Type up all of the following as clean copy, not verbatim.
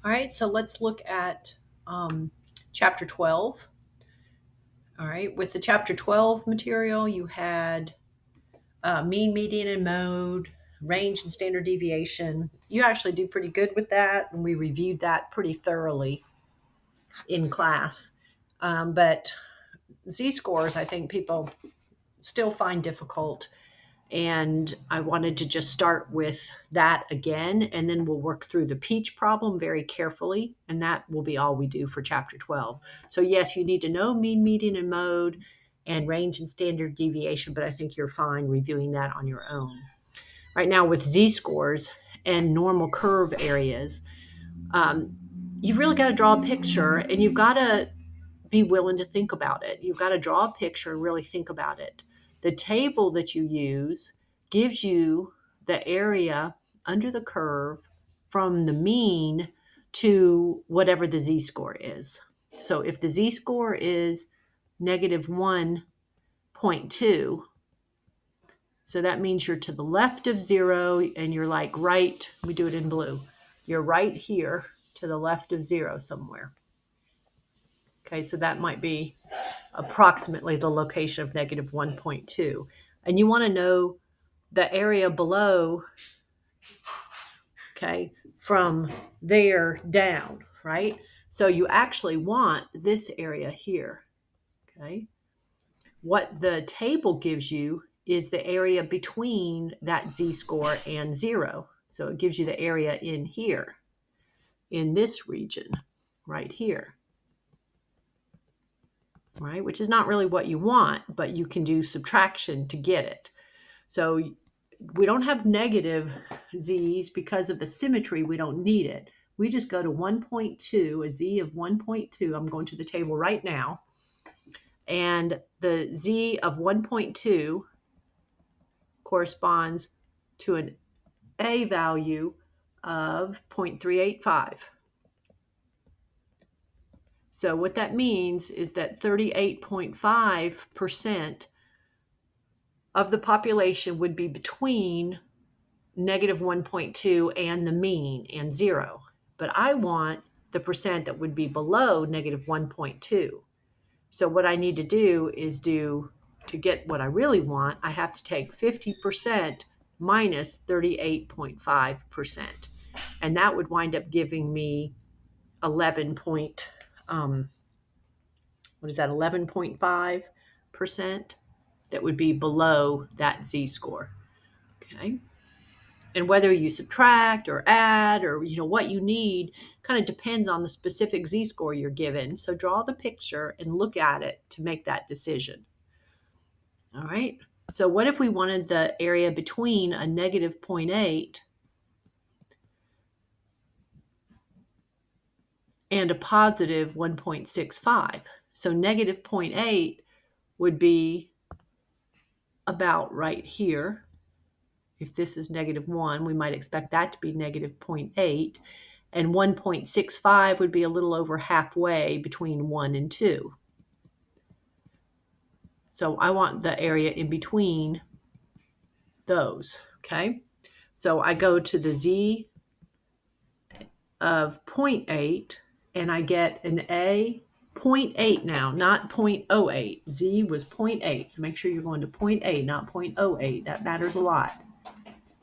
All right, so let's look at chapter 12. All right, with the chapter 12 material, you had mean, median, and mode, range and standard deviation. You actually do pretty good with that, and we reviewed that pretty thoroughly in class. But z-scores, I think people still find difficult. And I wanted to just start with that again, and then we'll work through the peach problem very carefully, and that will be all we do for chapter 12. So yes, you need to know mean, median, and mode, and range and standard deviation, but I think you're fine reviewing that on your own. Right now with z-scores and normal curve areas, um, you've really got to draw a picture, and you've got to be willing to think about it. You've got to draw a picture and really think about it. The table that you use gives you the area under the curve from the mean to whatever the z-score is. So if the z-score is negative 1.2, so that means you're to the left of 0 and you're like right, we do it in blue. You're right here to the left of 0 somewhere. Okay, so that might be approximately the location of negative 1.2. And you want to know the area below, okay, from there down, right? So you actually want this area here, okay? What the table gives you is the area between that z-score and 0. So it gives you the area in here, in this region, right here. Right? Which is not really what you want, but you can do subtraction to get it. So we don't have negative z's because of the symmetry. We don't need it. We just go to 1.2, a z of 1.2. I'm going to the table right now. And the z of 1.2 corresponds to an a value of 0.385. So what that means is that 38.5% of the population would be between negative 1.2 and the mean and 0. But I want the percent that would be below negative 1.2. So what I need to do is to get what I really want, I have to take 50% minus 38.5%. And that would wind up giving me 11.5% that would be below that z-score. Okay. And whether you subtract or add or what you need kind of depends on the specific z-score you're given. So draw the picture and look at it to make that decision. All right. So what if we wanted the area between a negative 0.8 and a positive 1.65? So negative 0.8 would be about right here. If this is negative 1, we might expect that to be negative 0.8. And 1.65 would be a little over halfway between 1 and 2. So I want the area in between those, okay? So I go to the z of 0.8, and I get an a 0.8 now, not 0.08. Z was 0.8, so make sure you're going to 0.8, not 0.08. That matters a lot.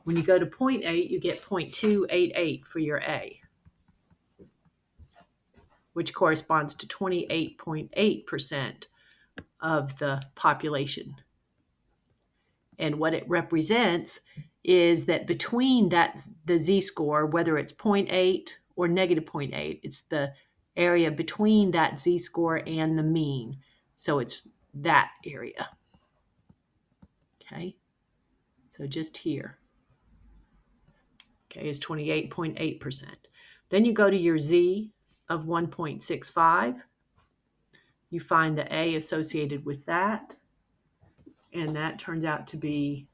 When you go to 0.8, you get 0.288 for your A, which corresponds to 28.8% of the population. And what it represents is that between the z-score, whether it's 0.8 or negative 0.8, it's the area between that z-score and the mean. So it's that area. Okay, so just here. Okay, is 28.8%. Then you go to your z of 1.65. You find the A associated with that, and that turns out to be,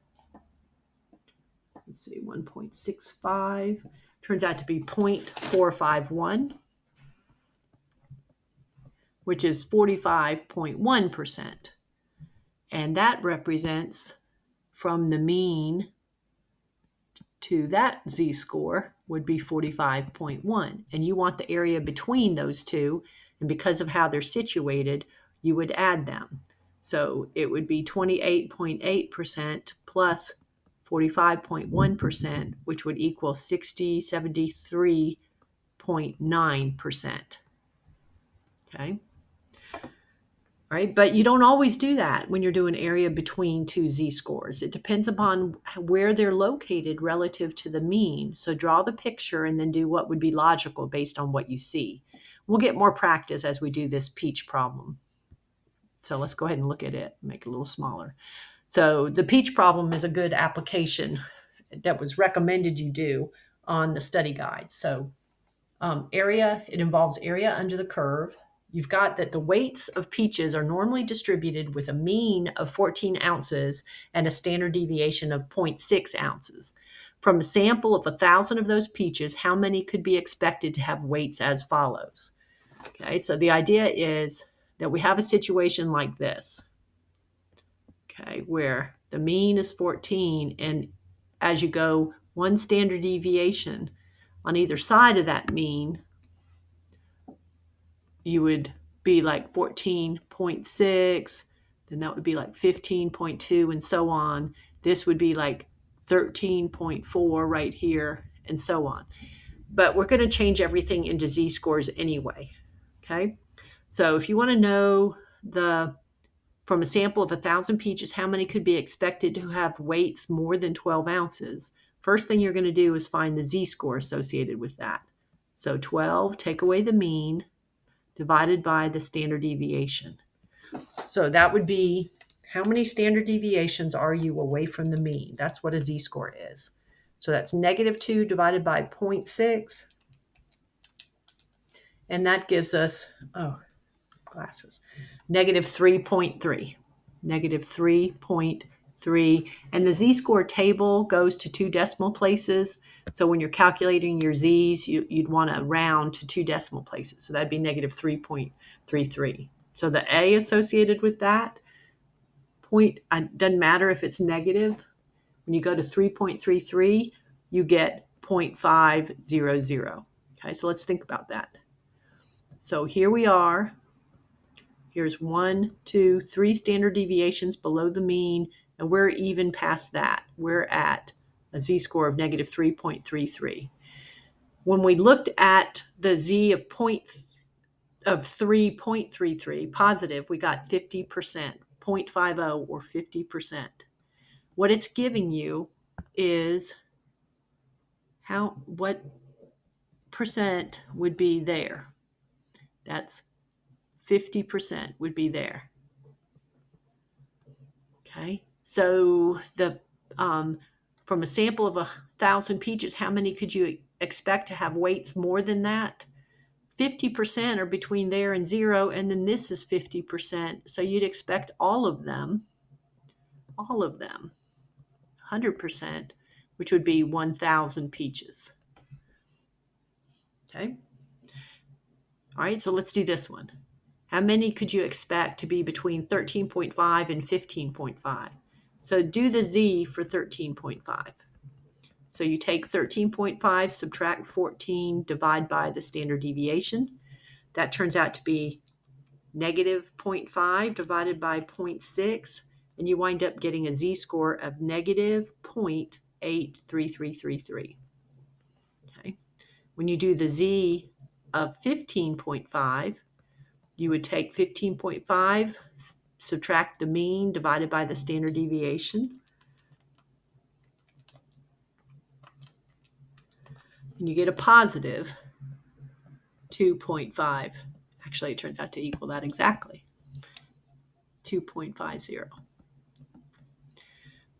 1.65 turns out to be 0.451, which is 45.1%. And that represents from the mean to that z-score would be 45.1. And you want the area between those two. And because of how they're situated, you would add them. So it would be 28.8% plus 45.1%, which would equal 73.9%. Okay. Right? But you don't always do that when you're doing area between two z-scores. It depends upon where they're located relative to the mean. So draw the picture and then do what would be logical based on what you see. We'll get more practice as we do this peach problem. So let's go ahead and look at it, make it a little smaller. So the peach problem is a good application that was recommended you do on the study guide. So area, it involves area under the curve. You've got that the weights of peaches are normally distributed with a mean of 14 ounces and a standard deviation of 0.6 ounces. From a sample of 1,000 of those peaches, how many could be expected to have weights as follows? Okay, so the idea is that we have a situation like this, okay, where the mean is 14, and as you go one standard deviation on either side of that mean, you would be like 14.6, then that would be like 15.2, and so on. This would be like 13.4 right here, and so on. But we're going to change everything into z-scores anyway. Okay, so if you want to know from a sample of 1,000 peaches, how many could be expected to have weights more than 12 ounces? First thing you're going to do is find the z-score associated with that. So 12, take away the mean, divided by the standard deviation. So that would be how many standard deviations are you away from the mean? That's what a z-score is. So that's -2 divided by 0.6. And that gives us, -3.3. -3.3. And the z-score table goes to 2 decimal places. So when you're calculating your z's, you'd want to round to 2 decimal places. So that'd be -3.33. So the a associated with that point, doesn't matter if it's negative. When you go to 3.33, you get 0.500. Okay, so let's think about that. So here we are. Here's 1, 2, 3 standard deviations below the mean, and we're even past that. We're at a z-score of -3.33. When we looked at the z of 3.33 positive, we got 50%, 0.50 or 50%. What it's giving you is what percent would be there. That's 50% would be there. Okay, so from a sample of 1,000 peaches, how many could you expect to have weights more than that? 50% are between there and 0, and then this is 50%. So you'd expect all of them, 100%, which would be 1,000 peaches. Okay. All right, so let's do this one. How many could you expect to be between 13.5 and 15.5? So do the z for 13.5. So you take 13.5, subtract 14, divide by the standard deviation. That turns out to be -0.5 divided by 0.6, and you wind up getting a z-score of -0.83333. Okay. When you do the z of 15.5, you would take 15.5, subtract the mean, divided by the standard deviation. And you get a positive 2.5. Actually, it turns out to equal that exactly. 2.50.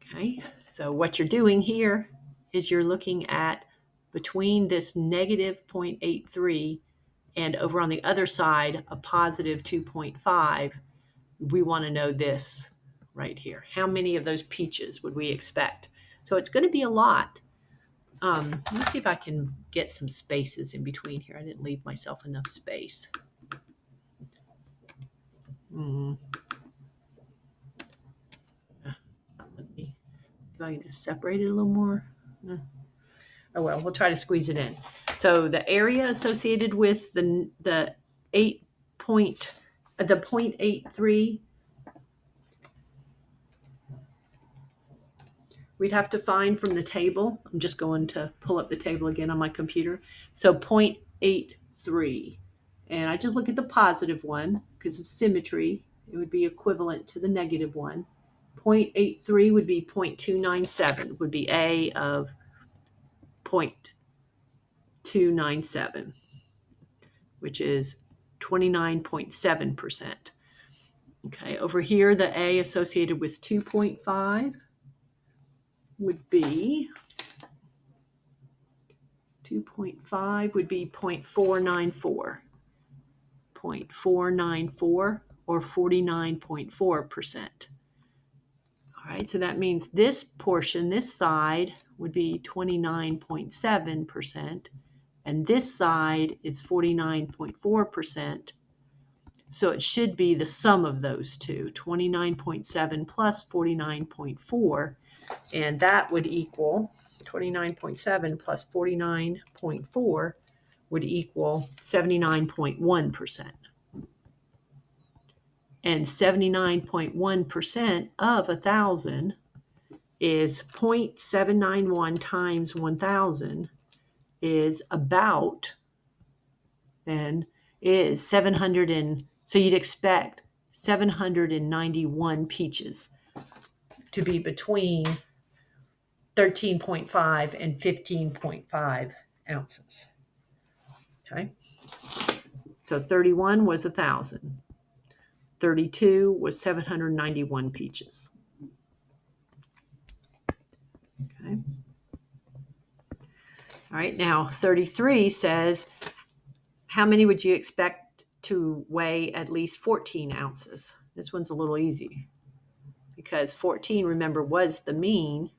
Okay, so what you're doing here is you're looking at between this -0.83 and over on the other side, a positive 2.5. We want to know this right here. How many of those peaches would we expect? So it's going to be a lot. Let me see if I can get some spaces in between here. I didn't leave myself enough space. Let me, if I can just separate it a little more. Oh well, we'll try to squeeze it in. So the area associated with the 0.83, we'd have to find from the table. I'm just going to pull up the table again on my computer. So 0.83. And I just look at the positive one because of symmetry. It would be equivalent to the negative one. 0.83 would be 0.297, would be A of 0.297, which is 29.7%. Okay, over here, the A associated with 2.5 would be 0.494. 0.494 or 49.4%. All right, so that means this portion, this side, would be 29.7%, and this side is 49.4%. So it should be the sum of those two, 29.7 plus 49.4, and that would equal 29.7 plus 49.4 would equal 79.1%. And 79.1% of 1,000 is 0.791 times 1,000 is about, then is 700 so you'd expect 791 peaches to be between 13.5 and 15.5 ounces. Okay. So 31 was 1,000. 32 was 791 peaches. Okay. All right, now 33 says, how many would you expect to weigh at least 14 ounces? This one's a little easy because 14, remember, was the mean.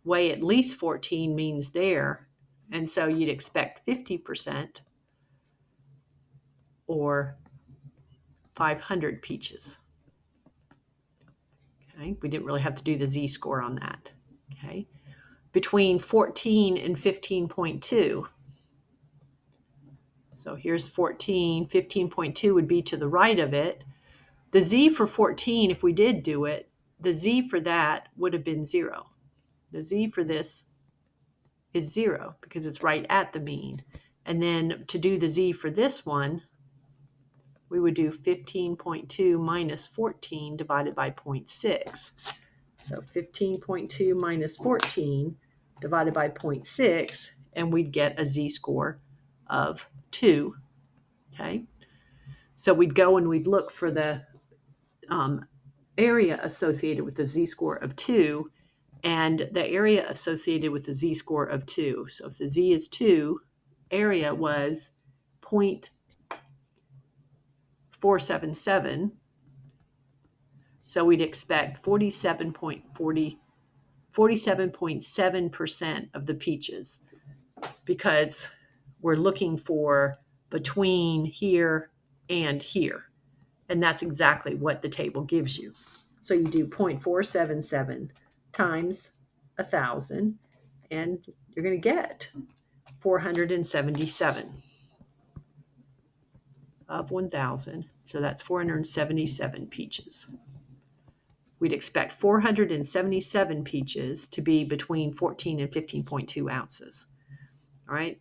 Weigh at least 14 means there. And so you'd expect 50% or 500 peaches. Okay, we didn't really have to do the z-score on that. Okay, between 14 and 15.2. So here's 14, 15.2 would be to the right of it. The z for 14, if we did do it, the z for that would have been 0. The z for this is 0 because it's right at the mean. And then to do the z for this one, we would do 15.2 minus 14 divided by 0.6. So 15.2 minus 14 divided by 0.6, and we'd get a z-score of 2. Okay, so we'd go and we'd look for the area associated with the z-score of 2, and the area associated with the z-score of 2. So if the z is 2, area was 0.477. So we'd expect 47.7% of the peaches, because we're looking for between here and here. And that's exactly what the table gives you. So you do 0.477 times 1,000, and you're going to get 477 of 1,000. So that's 477 peaches. We'd expect 477 peaches to be between 14 and 15.2 ounces. All right.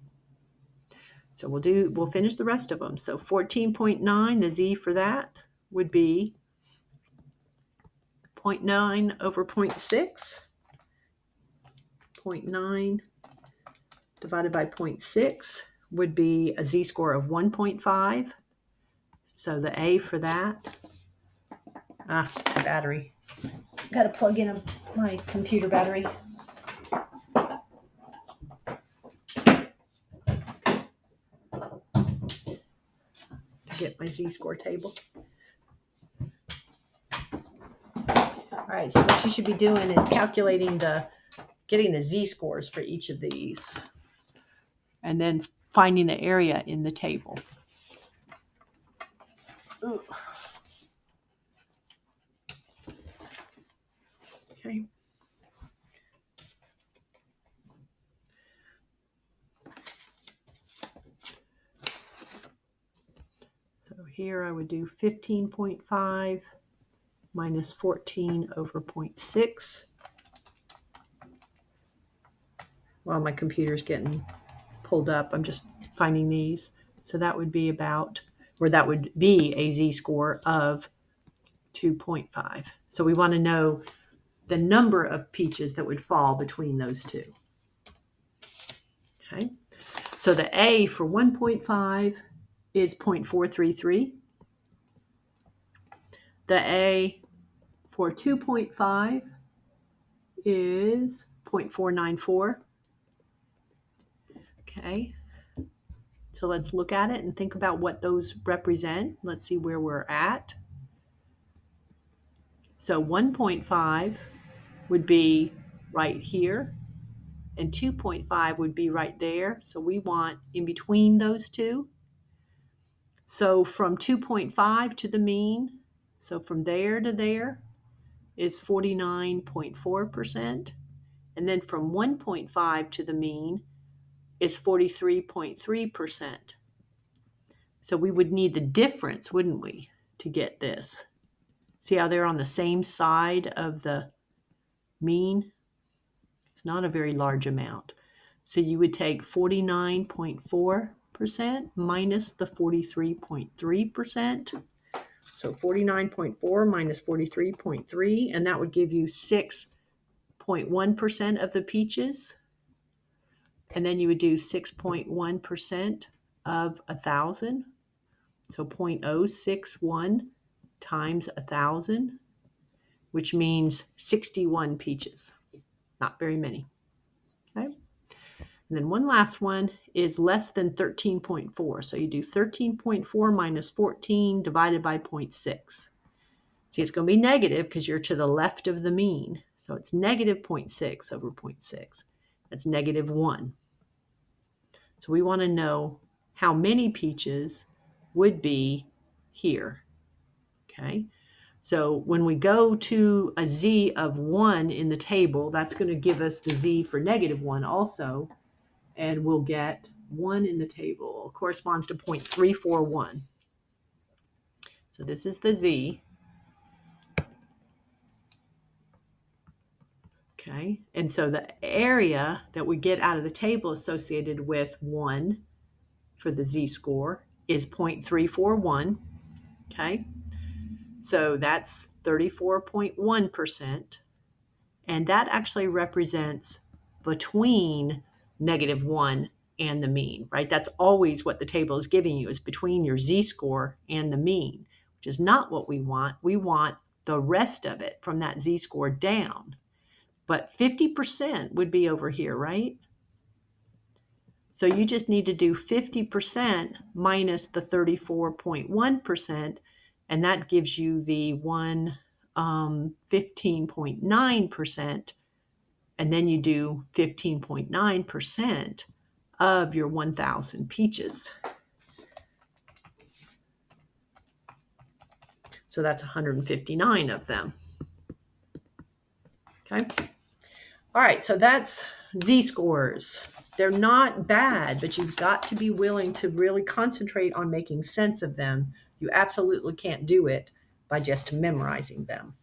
So we'll finish the rest of them. So 14.9, the z for that would be 0.9 over 0.6. 0.9 divided by 0.6 would be a z-score of 1.5. So the a for that, the battery. Got to plug in my computer battery. To get my z-score table. All right, so what you should be doing is calculating getting the z-scores for each of these, and then finding the area in the table. Ooh. Okay. here I would do 15.5 minus 14 over 0.6. While my computer's getting pulled up, I'm just finding these. So that would be about, or that would be a z-score of 2.5. So we want to know the number of peaches that would fall between those two. Okay, so the A for 1.5 is 0.433. The A for 2.5 is 0.494. Okay, so let's look at it and think about what those represent. Let's see where we're at. So 1.5 would be right here, and 2.5 would be right there. So we want in between those two. So from 2.5 to the mean, so from there to there is 49.4%. And then from 1.5 to the mean is 43.3%. So we would need the difference, wouldn't we, to get this? See how they're on the same side of the mean? It's not a very large amount. So you would take 49.4% minus the 43.3%. So 49.4 minus 43.3, and that would give you 6.1% of the peaches. And then you would do 6.1% of 1,000. So 0.061 times 1,000, which means 61 peaches. Not very many. Okay. And then one last one is less than 13.4. So you do 13.4 minus 14 divided by 0.6. See, it's going to be negative because you're to the left of the mean. So it's negative 0.6 over 0.6. That's negative 1. So we want to know how many peaches would be here. Okay. So when we go to a z of 1 in the table, that's going to give us the z for negative 1 also. And we'll get 1 in the table corresponds to 0.341. So this is the z. Okay, and so the area that we get out of the table associated with 1 for the z-score is 0.341. Okay, so that's 34.1%. And that actually represents between negative 1 and the mean, right? That's always what the table is giving you, is between your z-score and the mean, which is not what we want. We want the rest of it from that z-score down. But 50% would be over here, right? So you just need to do 50% minus the 34.1%, and that gives you the 15.9%, and then you do 15.9% of your 1,000 peaches. So that's 159 of them. Okay. All right, so that's z-scores. They're not bad, but you've got to be willing to really concentrate on making sense of them. You absolutely can't do it by just memorizing them.